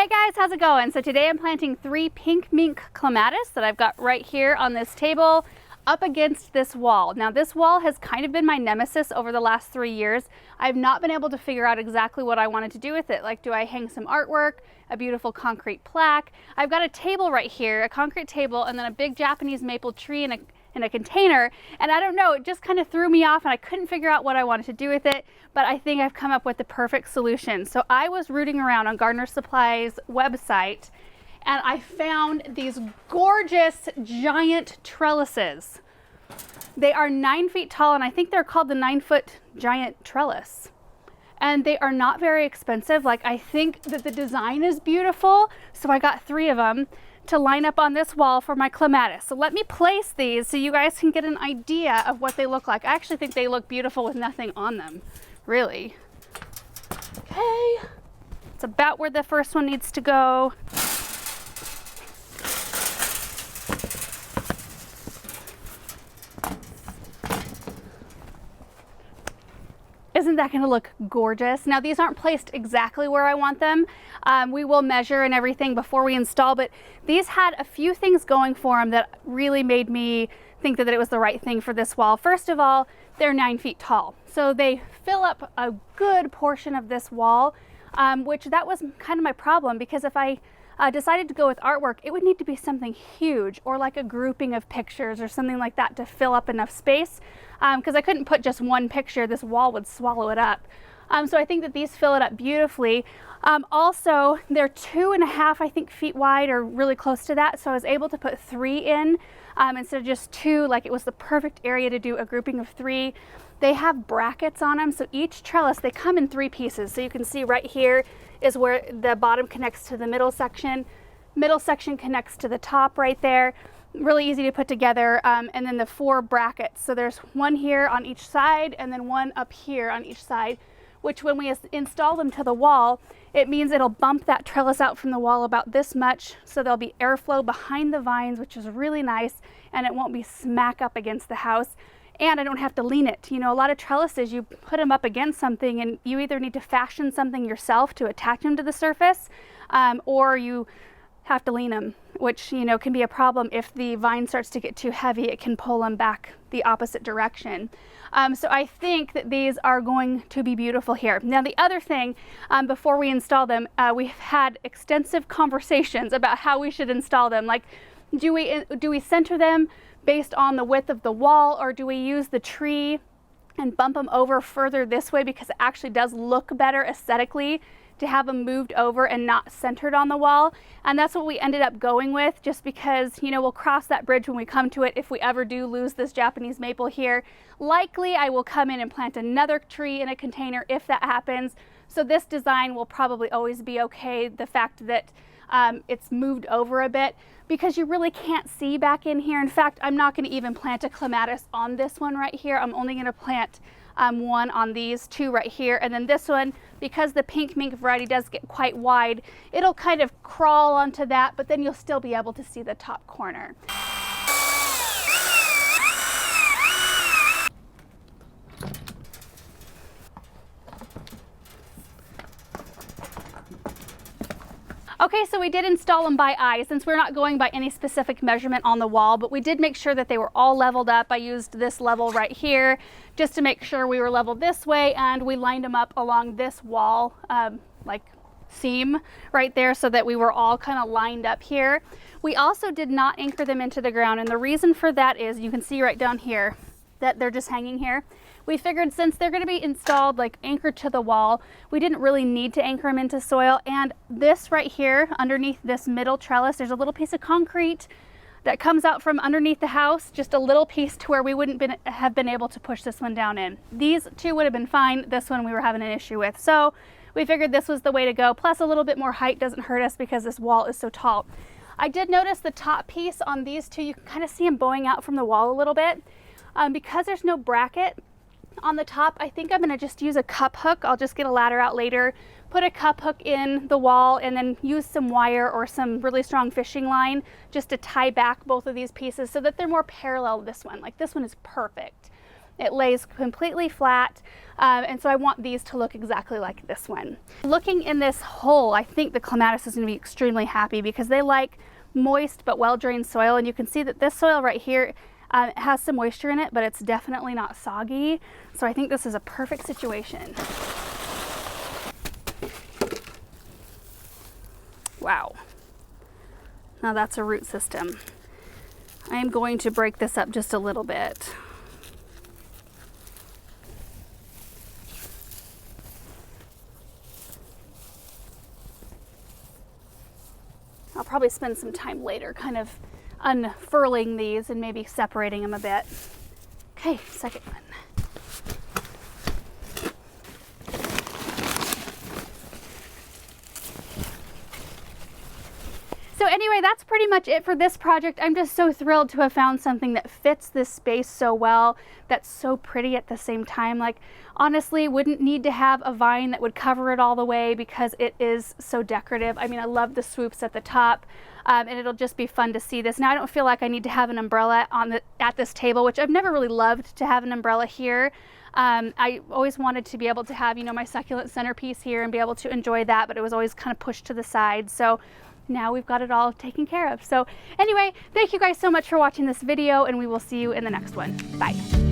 Hey guys, how's it going? So today I'm planting 3 pink mink clematis that I've got right here on this table up against this wall. Now this wall has kind of been my nemesis over the last 3 years. I've not been able to figure out exactly what I wanted to do with it. Like, do I hang some artwork, a beautiful concrete plaque? I've got a table right here, a concrete table, and then a big Japanese maple tree in a container, and I don't know, it just kind of threw me off and I couldn't figure out what I wanted to do with it, but I think I've come up with the perfect solution. So I was rooting around on Gardener Supply's website and I found these gorgeous giant trellises. They are 9 feet tall and I think they're called the 9-foot giant trellis. And they are not very expensive. Like, I think that the design is beautiful, so I got 3 of them to line up on this wall for my clematis. So let me place these so you guys can get an idea of what they look like. I actually think they look beautiful with nothing on them, really. Okay, it's about where the first one needs to go. Isn't that gonna look gorgeous? Now these aren't placed exactly where I want them. We will measure and everything before we install, but these had a few things going for them that really made me think that it was the right thing for this wall. First of all, they're 9 feet tall. So they fill up a good portion of this wall, which that was kind of my problem, because if I decided to go with artwork, it would need to be something huge or like a grouping of pictures or something like that to fill up enough space, because I couldn't put just one picture. This wall would swallow it up. So I think that these fill it up beautifully. Also, they're 2.5, I think, feet wide, or really close to that. So I was able to put 3 in instead of just 2. Like, it was the perfect area to do a grouping of 3. They have brackets on them. So each trellis, they come in 3 pieces. So you can see right here is where the bottom connects to the middle section. Middle section connects to the top right there. Really easy to put together. And then the 4 brackets. So there's one here on each side and then one up here on each side, which when we install them to the wall, it means it'll bump that trellis out from the wall about this much. So there'll be airflow behind the vines, which is really nice, and it won't be smack up against the house. And I don't have to lean it. You know, a lot of trellises, you put them up against something and you either need to fashion something yourself to attach them to the surface, or you have to lean them, which, you know, can be a problem. If the vine starts to get too heavy, it can pull them back the opposite direction. So I think that these are going to be beautiful here. Now, the other thing, before we install them, we've had extensive conversations about how we should install them. Like, do we center them based on the width of the wall, or do we use the tree and bump them over further this way, because it actually does look better aesthetically to have them moved over and not centered on the wall? And that's what we ended up going with, just because, you know, we'll cross that bridge when we come to it. If we ever do lose this Japanese maple here, likely I will come in and plant another tree in a container if that happens. So this design will probably always be okay. The fact that it's moved over a bit, because you really can't see back in here. In fact, I'm not going to even plant a clematis on this one right here. I'm only going to plant one on these 2 right here, and then this one, because the pink mink variety does get quite wide, it'll kind of crawl onto that, but then you'll still be able to see the top corner. Okay, so we did install them by eye, since we're not going by any specific measurement on the wall, but we did make sure that they were all leveled up. I used this level right here just to make sure we were leveled this way, and we lined them up along this wall, like seam right there, so that we were all kind of lined up here. We also did not anchor them into the ground, and the reason for that is, you can see right down here that they're just hanging here. We figured since they're going to be installed like anchored to the wall, we didn't really need to anchor them into soil. And this right here, underneath this middle trellis, there's a little piece of concrete that comes out from underneath the house, just a little piece to where we wouldn't have been able to push this one down in. These 2 would have been fine. This one we were having an issue with. So we figured this was the way to go. Plus a little bit more height doesn't hurt us because this wall is so tall. I did notice the top piece on these 2, you can kind of see them bowing out from the wall a little bit. Because there's no bracket on the top, I think I'm going to just use a cup hook. I'll just get a ladder out later, put a cup hook in the wall, and then use some wire or some really strong fishing line just to tie back both of these pieces so that they're more parallel to this one. Like, this one is perfect. It lays completely flat. And so I want these to look exactly like this one. Looking in this hole, I think the clematis is going to be extremely happy because they like moist but well-drained soil. And you can see that this soil right here has some moisture in it, but it's definitely not soggy. So I think this is a perfect situation. Wow. Now that's a root system. I am going to break this up just a little bit. I'll probably spend some time later kind of unfurling these and maybe separating them a bit. Okay, second one. So anyway, that's pretty much it for this project. I'm just so thrilled to have found something that fits this space so well, that's so pretty at the same time. Like, honestly, wouldn't need to have a vine that would cover it all the way because it is so decorative. I mean, I love the swoops at the top, and it'll just be fun to see this. Now, I don't feel like I need to have an umbrella at this table, which I've never really loved to have an umbrella here. I always wanted to be able to have, you know, my succulent centerpiece here and be able to enjoy that, but it was always kind of pushed to the side. So now we've got it all taken care of. So anyway, thank you guys so much for watching this video, and we will see you in the next one. Bye.